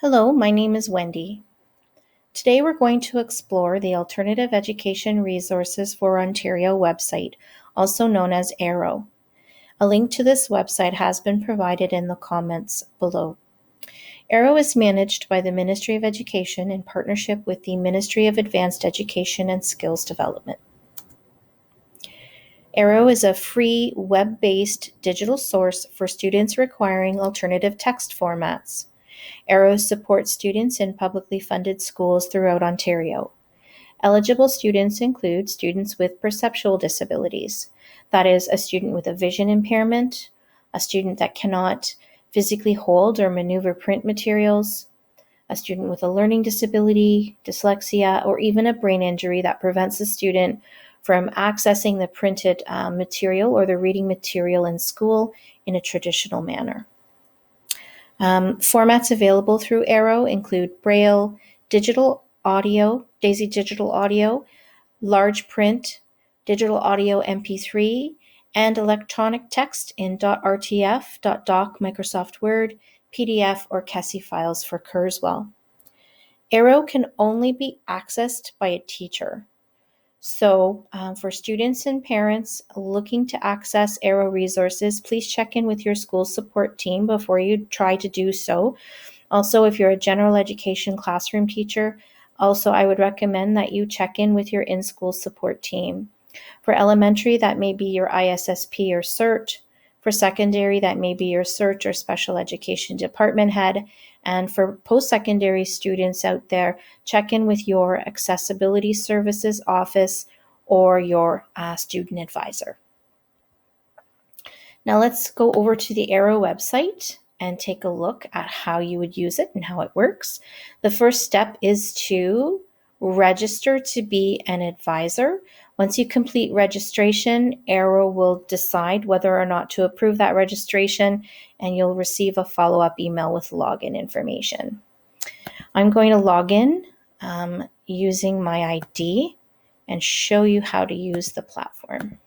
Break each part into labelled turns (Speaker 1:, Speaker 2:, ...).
Speaker 1: Hello, my name is Wendy. Today we're going to explore the Alternative Education Resources for Ontario website, also known as Aero. A link to this website has been provided in the comments below. Aero is managed by the Ministry of Education in partnership with the Ministry of Advanced Education and Skills Development. Aero is a free web-based digital source for students requiring alternative text formats. Aero supports students in publicly funded schools throughout Ontario. Eligible students include students with perceptual disabilities, that is, a student with a vision impairment, a student that cannot physically hold or maneuver print materials, a student with a learning disability, dyslexia, or even a brain injury that prevents the student from accessing the printed material or the reading material in school in a traditional manner. Formats available through Aero include Braille, digital audio, DAISY digital audio, large print, digital audio MP3, and electronic text in .rtf, .doc, Microsoft Word, PDF, or CASI files for Kurzweil. Aero can only be accessed by a teacher. So for students and parents looking to access Aero resources, please check in with your school support team before you try to do so. Also, if you're a general education classroom teacher, I would recommend that you check in with your in-school support team. For elementary, that may be your ISSP or CERT. For secondary, that may be your CERT or special education department head. And for post-secondary students out there, check in with your accessibility services office or your student advisor. Now let's go over to the Aero website and take a look at how you would use it and how it works. The first step is to register to be an advisor. Once you complete registration, Aero will decide whether or not to approve that registration, and you'll receive a follow-up email with login information. I'm going to log in using my ID and show you how to use the platform.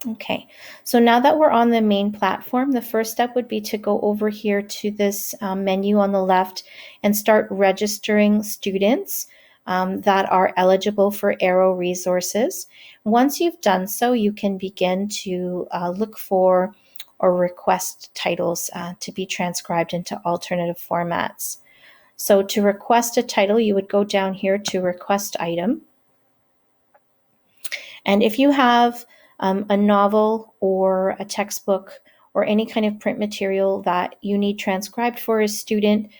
Speaker 1: Okay, so now that we're on the main platform, the first step would be to go over here to this menu on the left and start registering students that are eligible for Aero resources. Once you've done so, you can begin to look for or request titles to be transcribed into alternative formats. So to request a title, you would go down here to request item. And if you have a novel or a textbook or any kind of print material that you need transcribed for a student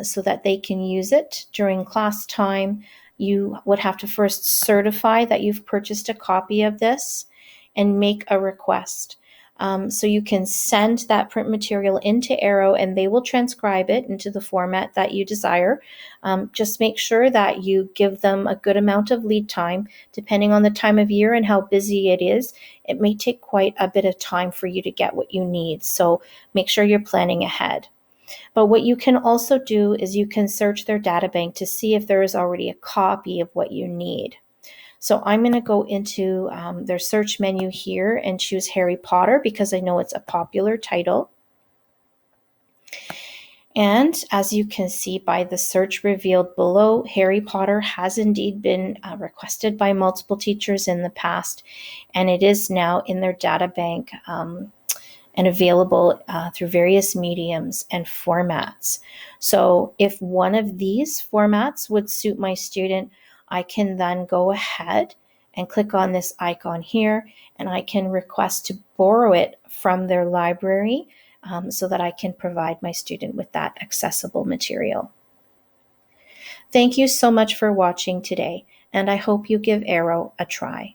Speaker 1: so that they can use it during class time, you would have to first certify that you've purchased a copy of this and make a request. So you can send that print material into Aero and they will transcribe it into the format that you desire. Just make sure that you give them a good amount of lead time. Depending on the time of year and how busy it is, it may take quite a bit of time for you to get what you need. So make sure you're planning ahead. But what you can also do is you can search their data bank to see if there is already a copy of what you need. So I'm going to go into their search menu here and choose Harry Potter because I know it's a popular title. And as you can see by the search revealed below, Harry Potter has indeed been requested by multiple teachers in the past, and it is now in their data bank and available through various mediums and formats. So if one of these formats would suit my student, I can then go ahead and click on this icon here, and I can request to borrow it from their library so that I can provide my student with that accessible material. Thank you so much for watching today, and I hope you give Aero a try.